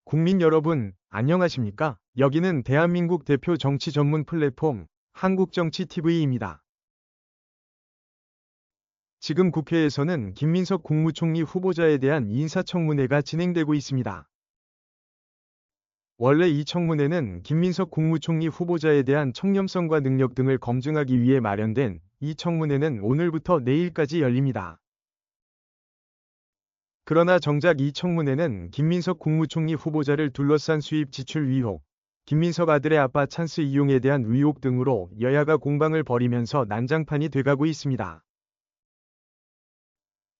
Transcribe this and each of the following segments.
국민 여러분, 안녕하십니까? 여기는 대한민국 대표 정치 전문 플랫폼 한국정치TV입니다. 지금 국회에서는 김민석 국무총리 후보자에 대한 인사청문회가 진행되고 있습니다. 원래 이 청문회는 김민석 국무총리 후보자에 대한 청렴성과 능력 등을 검증하기 위해 마련된 이 청문회는 오늘부터 내일까지 열립니다. 그러나 정작 이 청문회는 김민석 국무총리 후보자를 둘러싼 수입 지출 의혹, 김민석 아들의 아빠 찬스 이용에 대한 의혹 등으로 여야가 공방을 벌이면서 난장판이 돼가고 있습니다.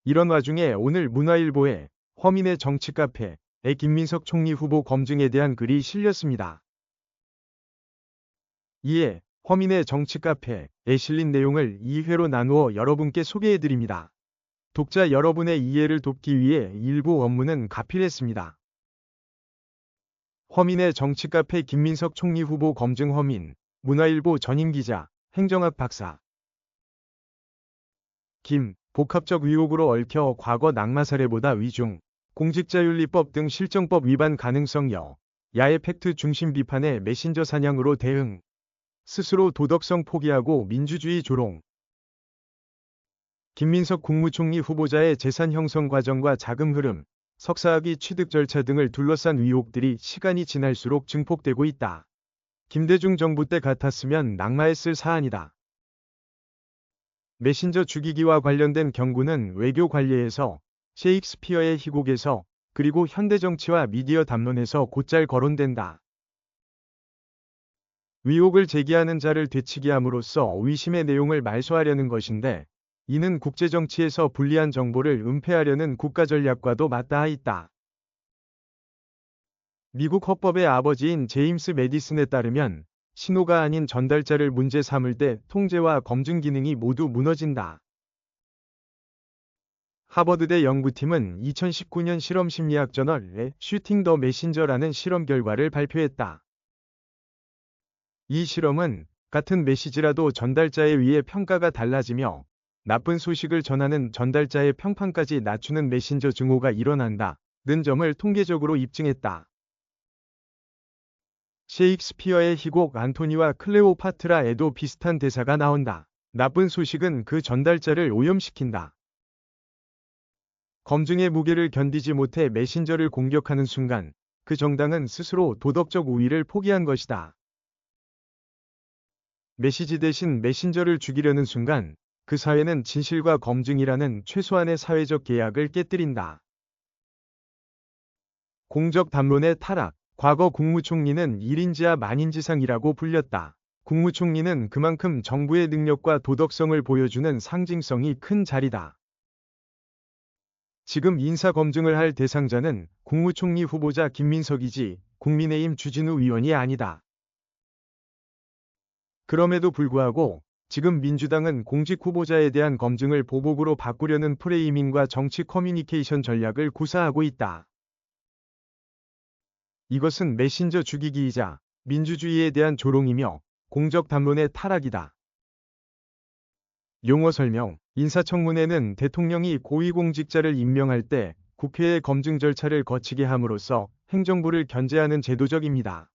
이런 와중에 오늘 문화일보에 허민의 정치 카페에 김민석 총리 후보 검증에 대한 글이 실렸습니다. 이에 허민의 정치 카페에 실린 내용을 2회로 나누어 여러분께 소개해드립니다. 독자 여러분의 이해를 돕기 위해 일부 원문은 가필했습니다. 허민의 정치 카페 김민석 총리 후보 검증 허민, 문화일보 전임기자, 행정학 박사. 김, 복합적 의혹으로 얽혀 과거 낙마 사례보다 위중, 공직자윤리법 등 실정법 위반 가능성 여, 야의 팩트 중심 비판에 메신저 사냥으로 대응, 스스로 도덕성 포기하고 민주주의 조롱. 김민석 국무총리 후보자의 재산 형성 과정과 자금 흐름, 석사학위 취득 절차 등을 둘러싼 의혹들이 시간이 지날수록 증폭되고 있다. 김대중 정부 때 같았으면 낙마했을 사안이다. 메신저 죽이기와 관련된 경고는 외교 관례에서, 셰익스피어의 희곡에서, 그리고 현대정치와 미디어 담론에서 곧잘 거론된다. 의혹을 제기하는 자를 되치게 함으로써 의심의 내용을 말소하려는 것인데, 이는 국제정치에서 불리한 정보를 은폐하려는 국가전략과도 맞닿아 있다. 미국 헌법의 아버지인 제임스 매디슨에 따르면 신호가 아닌 전달자를 문제 삼을 때 통제와 검증 기능이 모두 무너진다. 하버드대 연구팀은 2019년 실험 심리학 저널에 슈팅 더 메신저라는 실험 결과를 발표했다. 이 실험은 같은 메시지라도 전달자에 의해 평가가 달라지며 나쁜 소식을 전하는 전달자의 평판까지 낮추는 메신저 증오가 일어난다는 점을 통계적으로 입증했다. 셰익스피어의 희곡 안토니와 클레오파트라에도 비슷한 대사가 나온다. 나쁜 소식은 그 전달자를 오염시킨다. 검증의 무게를 견디지 못해 메신저를 공격하는 순간 그 정당은 스스로 도덕적 우위를 포기한 것이다. 메시지 대신 메신저를 죽이려는 순간 그 사회는 진실과 검증이라는 최소한의 사회적 계약을 깨뜨린다. 공적 담론의 타락. 과거 국무총리는 1인지하 만인지상이라고 불렸다. 국무총리는 그만큼 정부의 능력과 도덕성을 보여주는 상징성이 큰 자리다. 지금 인사검증을 할 대상자는 국무총리 후보자 김민석이지 국민의힘 주진우 의원이 아니다. 그럼에도 불구하고 지금 민주당은 공직 후보자에 대한 검증을 보복으로 바꾸려는 프레이밍과 정치 커뮤니케이션 전략을 구사하고 있다. 이것은 메신저 죽이기이자 민주주의에 대한 조롱이며 공적 담론의 타락이다. 용어 설명. 인사청문회는 대통령이 고위공직자를 임명할 때 국회의 검증 절차를 거치게 함으로써 행정부를 견제하는 제도적입니다.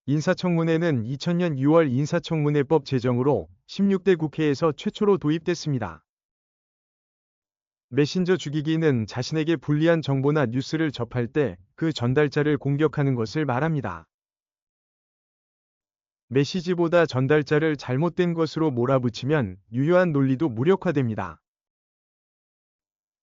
인사청문회는 2000년 6월 인사청문회법 제정으로 16대 국회에서 최초로 도입됐습니다. 메신저 죽이기는 자신에게 불리한 정보나 뉴스를 접할 때 그 전달자를 공격하는 것을 말합니다. 메시지보다 전달자를 잘못된 것으로 몰아붙이면 유효한 논리도 무력화됩니다.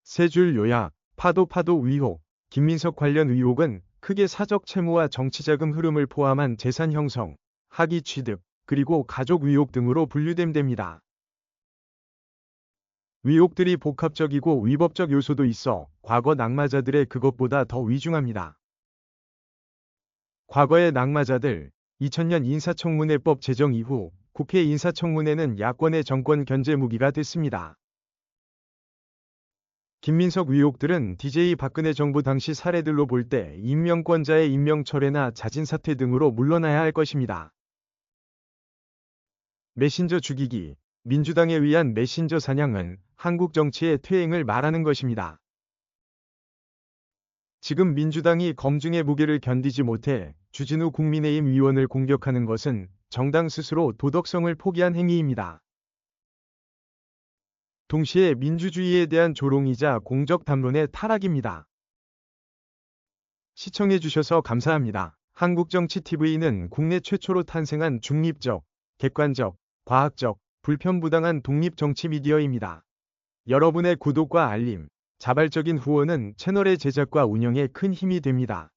세 줄 요약. 파도 의혹. 김민석 관련 의혹은 크게 사적 채무와 정치자금 흐름을 포함한 재산 형성, 학위 취득, 그리고 가족 의혹 등으로 분류됩니다. 의혹들이 복합적이고 위법적 요소도 있어 과거 낙마자들의 그것보다 더 위중합니다. 과거의 낙마자들. 2000년 인사청문회법 제정 이후 국회 인사청문회는 야권의 정권 견제 무기가 됐습니다. 김민석 의혹들은 DJ 박근혜 정부 당시 사례들로 볼 때 임명권자의 임명 철회나 자진 사퇴 등으로 물러나야 할 것입니다. 메신저 죽이기. 민주당에 의한 메신저 사냥은 한국 정치의 퇴행을 말하는 것입니다. 지금 민주당이 검증의 무게를 견디지 못해 주진우 국민의힘 위원을 공격하는 것은 정당 스스로 도덕성을 포기한 행위입니다. 동시에 민주주의에 대한 조롱이자 공적 담론의 타락입니다. 시청해주셔서 감사합니다. 한국정치TV는 국내 최초로 탄생한 중립적, 객관적, 과학적, 불편부당한 독립정치 미디어입니다. 여러분의 구독과 알림, 자발적인 후원은 채널의 제작과 운영에 큰 힘이 됩니다.